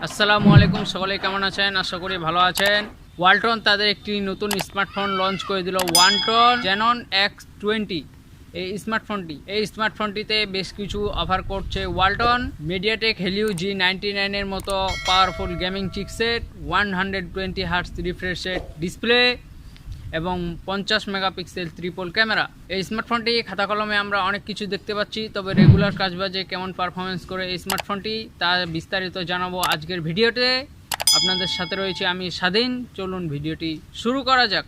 আসসালামু আলাইকুম, সকলে কেমন আছেন? আশা করি ভালো আছেন। ওয়ালটন তাদের একটি নতুন স্মার্টফোন লঞ্চ করে দিল, ওয়ালটন Xanon X20। এই স্মার্টফোনটিতে বেশ কিছু অফার করছে ওয়ালটন। মিডিয়াটেক হেলিও G99 এর মতো powerful gaming chipset, 120 hertz refresh rate display এবং 50 মেগাপিক্সেল ট্রিপল ক্যামেরা। এই স্মার্টফোনটি খাতা কলমে আমরা অনেক কিছু দেখতে পাচ্ছি, তবে রেগুলার কাজবাজে কেমন পারফরমেন্স করে এই স্মার্টফোনটি তা বিস্তারিত জানাবো আজকের ভিডিওতে। আপনাদের সাথে রয়েছে আমি স্বাধীন। চলুন ভিডিওটি শুরু করা যাক।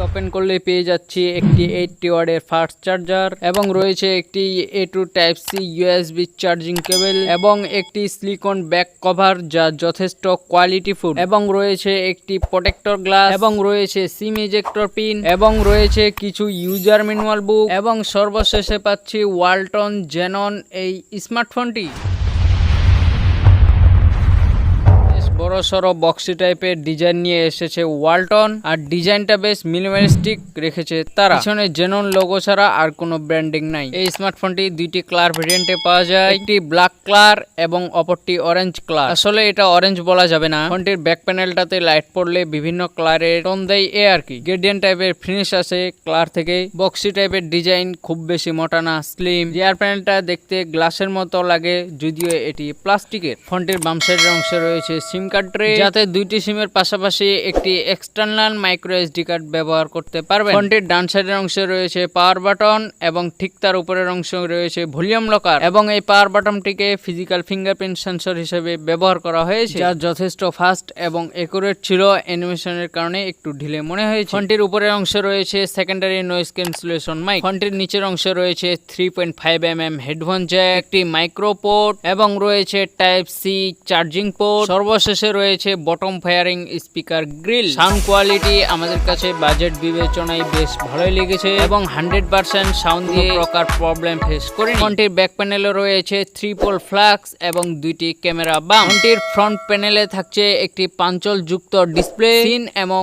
ওপেন করলে পেয়ে যাচ্ছি একটি 80 ওয়াটের ফাস্ট চার্জার এবং রয়েছে একটি A2 type C USB charging cable এবং একটি সিলিকন ব্যাক কভার যা যথেষ্ট কোয়ালিটিফুল এবং রয়েছে একটি প্রোটেক্টর গ্লাস এবং রয়েছে সিম ইজেক্টর পিন এবং রয়েছে কিছু ইউজার ম্যানুয়াল বুক এবং সর্বশেষে পাচ্ছি ওয়ালটন Xanon এই স্মার্টফোনটি। বড় সড়ো বক্সি টাইপের ডিজাইন নিয়ে এসেছে ওয়ালটন, আর ডিজাইনটা বেশ মিনিমালিস্টিক রেখেছে তারা। পিছনে Xanon লোগো ছাড়া আর কোনো ব্র্যান্ডিং নাই। এই স্মার্টফোনটি দুইটি কালার ভেরিয়েন্টে পাওয়া যায়, একটি ব্ল্যাক কালার এবং অপরটি অরেঞ্জ কালার। আসলে এটা অরেঞ্জ বলা যাবে না, ফোনটির ব্যাক প্যানেলটাতে লাইট পড়লে বিভিন্ন কালারের টোন দেয় আর কি। গ্রেডিয়েন্ট টাইপের ফিনিশ আছে কালার থেকে। বক্সি টাইপের ডিজাইন, খুব বেশি মোটা না, স্লিম। রিয়ার প্যানেলটা দেখতে গ্লাসের মতো লাগে, যদিও এটি প্লাস্টিকের। ফোনটির বাম সাইডের অংশে রয়েছে সিম কার্ড ট্রে, যাতে দুইটি সিমের পাশাপাশি একটি এক্সটার্নাল মাইক্রো এসডি কার্ড ব্যবহার করতে পারবেন। ফোনটির ডান সাইডের অংশে রয়েছে পাওয়ার বাটন এবং ঠিক তার উপরের অংশে রয়েছে ভলিউম লকার এবং এই পাওয়ার বাটনটিকে ফিজিক্যাল ফিঙ্গারপ্রিন্ট সেন্সর হিসেবে ব্যবহার করা হয়েছে, যা যথেষ্ট ফাস্ট এবং একুরেট ছিল। অ্যানিমেশনের কারণে একটু ঢিলে মনে হয়েছে। ফোনটির উপরের অংশে রয়েছে সেকেন্ডারি নয়েজ ক্যান্সেলেশন মাইক। ফোনটির নিচের অংশে রয়েছে 3.5mm হেডফোন জ্যাক, একটি মাইক্রো পোর্ট এবং রয়েছে টাইপ সি চার্জিং পোর্ট। সর্বশেষে রয়েছে bottom firing speaker grill. Sound quality আমাদের কাছে বাজেট বিবেচনায় বেশ ভালোই লেগেছে এবং 100% সাউন্ড দিয়ে প্রকার প্রবলেম ফেস করেনি। ফোনটির ব্যাক প্যানেলে রয়েছে ট্রিপল ফ্ল্যাক্স এবং দুইটি ক্যামেরা বাম। ফোনটির ফ্রন্ট প্যানেলে থাকছে একটি পাঞ্চল যুক্ত ডিসপ্লে সিন এবং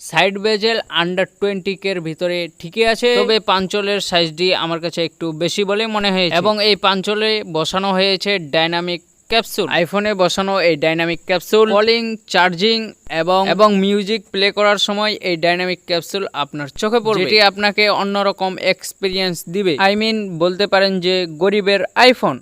সাইড বেজেল আন্ডার 20K এর ভিতরে ঠিকই আছে, তবে পাঞ্চলের সাইজটি আমার কাছে একটু বেশি বলে মনে হয়েছে এবং এই পাঞ্চলে বসানো হয়েছে ডাইনামিক ক্যাপসুল। আইফোনে বসানো এই ডাইনামিক ক্যাপসুল কলিং, চার্জিং এবং মিউজিক প্লে করার সময় এই ডাইনামিক ক্যাপসুল আপনার চোখে পড়বে, যেটি আপনাকে অন্যরকম এক্সপিরিয়েন্স দিবে। বলতে পারেন যে গরিবের আইফোন।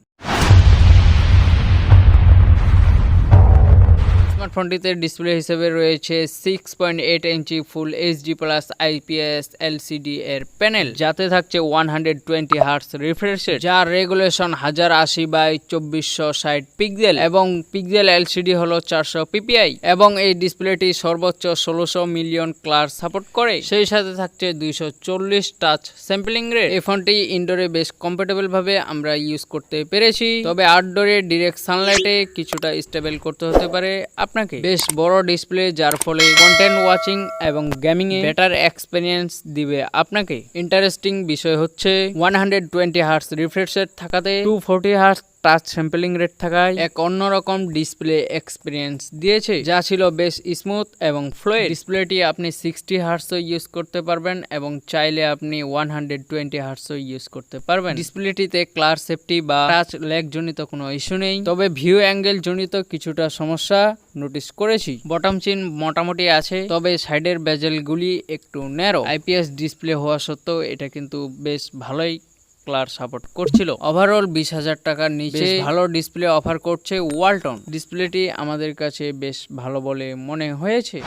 স্মার্টফোনটিতে ডিসপ্লে হিসেবে রয়েছে 6.8 inch full HD plus IPS LCD এর প্যানেল, যাতে থাকছে 120 হার্টজ রিফ্রেশ রেট, যার রেগুলেশন 1080x2460 পিক্সেল এবং পিক্সেল LCD হলো 400 ppi এবং এই ডিসপ্লেটি সর্বোচ্চ 1600 মিলিয়ন কালার সাপোর্ট করে। সেই সাথে থাকছে 240 টাচ স্যাম্পলিং রেট। এই ফোনটি ইনডোরে বেশ কমফোর্টেবল ভাবে আমরা ইউজ করতে পেরেছি, তবে আউটডোরে ডিরেক্ট সানলাইটে কিছুটা স্টেবল করতে হতে পারে আপনাকে। বেশ বড় ডিসপ্লে, যার ফলে কন্টেন্ট ওয়াচিং এবং গেমিং এ বেটার এক্সপেরিয়েন্স দিবে আপনাকে। ইন্টারেস্টিং বিষয় হচ্ছে 120 হার্টজ রিফ্রেশ রেট থাকাতে 240 হার্টজ টাচ স্যাম্পলিং রেট থাকায় এক অন্যরকম ডিসপ্লে এক্সপিরিয়েন্স দিয়েছে, যা ছিল বেশ স্মুথ এবং ফ্লুইড। ডিসপ্লেটি আপনি 60 হার্টজও ইউজ করতে পারবেন এবং চাইলে আপনি 120 হার্টজও ইউজ করতে পারবেন। ডিসপ্লেটিতে ক্লার সেফটি বা টাচ ল্যাগ জনিত কোনো ইস্যু নেই, তবে ভিউ অ্যাঙ্গেল জনিত কিছুটা সমস্যা নোটিস করেছি। বটম চিন মোটামুটি আছে, তবে সাইডের বেজেলগুলি একটু ন্যারো। IPS ডিসপ্লে হওয়া সত্ত্বেও এটা কিন্তু বেশ ভালোই কালার সাপোর্ট করছিল। ওভারঅল 20,000 টাকার নিচে ভালো ডিসপ্লে অফার করছে ওয়ালটন। ডিসপ্লেটি আমাদের কাছে বেশ ভালো বলে মনে হয়েছে।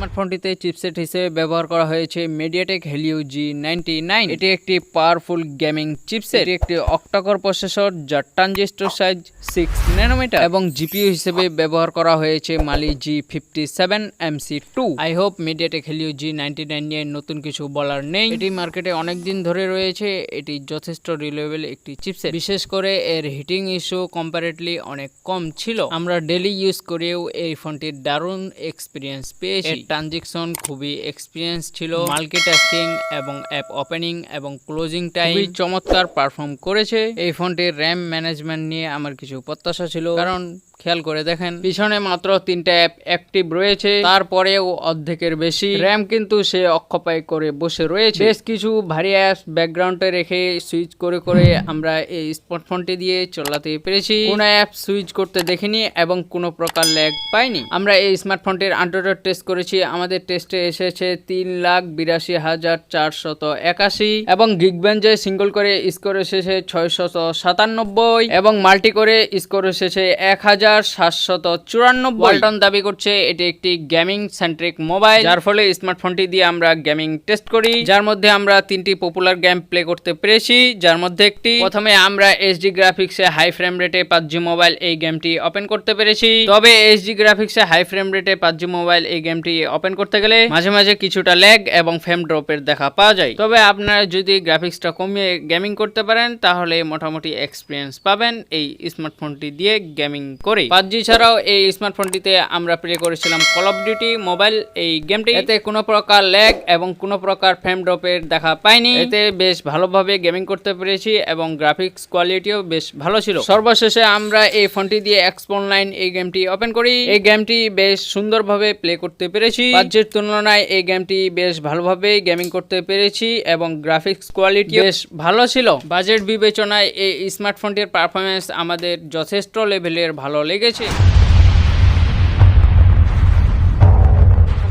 স্মার্টফোনটিতে চিপসেট হিসেবে ব্যবহার করা হয়েছে মিডিয়াটেক হেলিও G99। এটি একটি পাওয়ারফুল গেমিং চিপসেট। এটি একটি অক্টাকোর প্রসেসর, যার ট্রানজিস্টর সাইজ 6 ন্যানোমিটার এবং জিপিইউ হিসেবে ব্যবহার করা হয়েছে মালি G57MC2। I hope MediaTek Helio G99 নিয়ে নতুন কিছু বলার নেই। এটি মার্কেটে অনেকদিন ধরে রয়েছে। এটি যথেষ্ট রিলায়েবল একটি চিপসেট, বিশেষ করে এর হিটিং ইস্যু কম্পারেটলি অনেক কম ছিল। আমরা ডেইলি ইউজ করেও এই ফোনটির দারুণ এক্সপিরিয়েন্স পেয়েছি। ট্রানজেকশন খুবই এক্সপিরিয়েন্স ছিল, মাল্টিটাস্কিং এবং অ্যাপ ওপেনিং এবং ক্লোজিং টাইম খুবই চমৎকার পারফর্ম করেছে। এই ফোনটির র্যাম ম্যানেজমেন্ট নিয়ে আমার কিছু প্রত্যাশা ছিল, কারণ খেয়াল করে দেখেন পিছনে মাত্র 3টা অ্যাপ অ্যাক্টিভ রয়েছে, তারপরেও অর্ধেকের বেশি র্যাম কিন্তু সে অক্ষপায় করে বসে রয়েছে। বেশ কিছু ভারী অ্যাপস ব্যাকগ্রাউন্ডে রেখে সুইচ করে করে আমরা এই স্মার্টফোনটি দিয়ে চালাতে পেরেছি। কোনো অ্যাপ সুইচ করতে দেখিনি এবং কোনো প্রকার ল্যাগ পাইনি। আমরা এই স্মার্টফোনটির আন্ড্রয়েড টেস্ট করেছি, আমাদের টেস্টে এসেছে 3,82,481 এবং গিগবেঞ্জে সিঙ্গল করে স্কোর এসেছে 697 এবং মাল্টি করে স্কোর এসেছে 1,794। ওয়ালটন দাবি করছে এটি একটি গেমিং সেন্ট্রিক মোবাইল, যার ফলে স্মার্টফোনটি দিয়ে আমরা গেমিং টেস্ট করি, যার মধ্যে আমরা 3টি পপুলার গেম প্লে করতে পেরেছি। যার মধ্যে একটি প্রথমে আমরা এইচডি গ্রাফিক্সে হাই ফ্রেম রেটে PUBG মোবাইল এই গেমটি ওপেন করতে পেরেছি। তবে এইচডি গ্রাফিক্সে হাই ফ্রেম রেটে PUBG মোবাইল এই গেমটি ওপেন করতে গেলে মাঝে মাঝে কিছুটা ল্যাগ এবং ফ্রেম ড্রপের দেখা পাওয়া যায়। তবে আপনারা যদি গ্রাফিক্সটা কমিয়ে গেমিং করতে পারেন তাহলে মোটামুটি এক্সপিরিয়েন্স পাবেন এই স্মার্টফোনটি দিয়ে গেমিং করে। PUBG ছাড়াও এই স্মার্টফোনটিতে আমরা প্লে করেছিলাম কল অফ ডিউটি মোবাইল এই গেমটি, এতে কোনো প্রকার ল্যাগ এবং কোনো প্রকার ফ্রেম ড্রপের দেখা পাইনি। এতে বেশ ভালোভাবে গেমিং করতে পেরেছি এবং গ্রাফিক্স কোয়ালিটিও বেশ ভালো ছিল। সর্বশেষে আমরা এই ফোনটি দিয়ে এক্সপো অনলাইন এই গেমটি ওপেন করি। এই গেমটি বেশ সুন্দরভাবে প্লে করতে পেরেছি। PUBGর তুলনায় এই গেমটি বেশ ভালোভাবে গেমিং করতে পেরেছি এবং গ্রাফিক্স কোয়ালিটি বেশ ভালো ছিল। বাজেট বিবেচনায় এই স্মার্টফোনটির পারফরমেন্স আমাদের যথেষ্ট লেভেলের ভালো লেগেছে।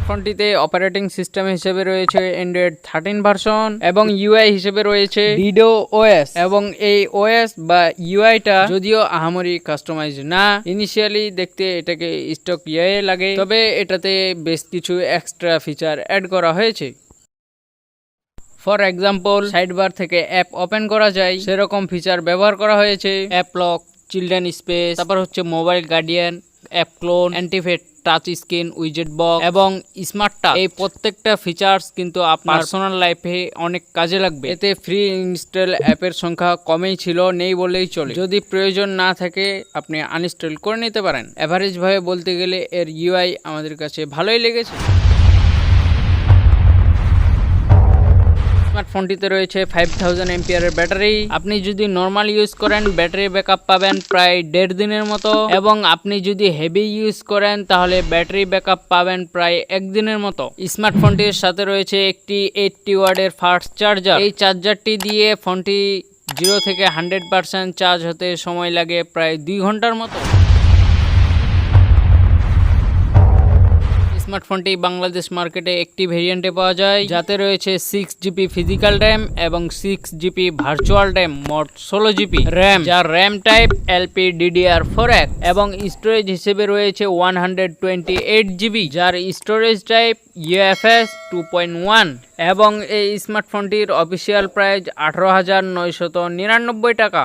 ফোনটিতে অপারেটিং সিস্টেম হিসেবে রয়েছে অ্যান্ড্রয়েড 13 ভার্সন এবং ইউআই হিসেবে রয়েছে ডিডো ওএস এবং এই ওএস বা ইউআইটা যদিও আহামরি কাস্টমাইজ না, ইনিশিয়ালি দেখতে এটাকে স্টক ইউআই লাগে, তবে এটাতে বেশ কিছু এক্সট্রা ফিচার অ্যাড করা হয়েছে। ফর এক্সাম্পল সাইডবার থেকে অ্যাপ ওপেন করা যায় সেরকম ফিচার ব্যবহার করা হয়েছে। অ্যাপ লক, চিলড্রেন স্পেস, তারপর হচ্ছে mobile guardian, app clone, antitheft, touch screen, উইজেট বক্স এবং স্মার্ট টাচ। এই প্রত্যেকটা ফিচার্স কিন্তু আপনার পার্সোনাল লাইফে অনেক কাজে লাগবে। এতে ফ্রি ইনস্টল অ্যাপের সংখ্যা কমেই ছিল, নেই বললেই চলে। যদি প্রয়োজন না থাকে আপনি আনইনস্টল করে নিতে পারেন। এভারেজ ভাবে বলতে গেলে এর ইউআই আমাদের কাছে ভালোই লেগেছে। স্মার্টফোনটিতে রয়েছে 5000 এমপিআরের ব্যাটারি। আপনি যদি নর্মাল ইউজ করেন ব্যাটারি ব্যাকআপ পাবেন প্রায় 1.5 দিনের মতো, এবং আপনি যদি হেভি ইউজ করেন তাহলে ব্যাটারি ব্যাকআপ পাবেন প্রায় 1 দিনের মতো। স্মার্টফোনটির সাথে রয়েছে একটি 80 ওয়াটের ফাস্ট চার্জার। এই চার্জারটি দিয়ে ফোনটি 0 থেকে 100% চার্জ হতে সময় লাগে প্রায় 2 ঘন্টার মতো। স্মার্টফোনটি বাংলাদেশ মার্কেটে একটি ভেরিয়েন্টে পাওয়া যায়, যাতে রয়েছে 6GB ফিজিক্যাল র্যাম এবং 6GB ভার্চুয়াল র্যাম, মোট 16GB র্যাম, যার র্যাম টাইপ LPDDR4X এবং স্টোরেজ হিসেবে রয়েছে 128GB, যার স্টোরেজ টাইপ UFS 2.1 এবং এই স্মার্টফোনটির অফিসিয়াল প্রাইস 18,999 টাকা।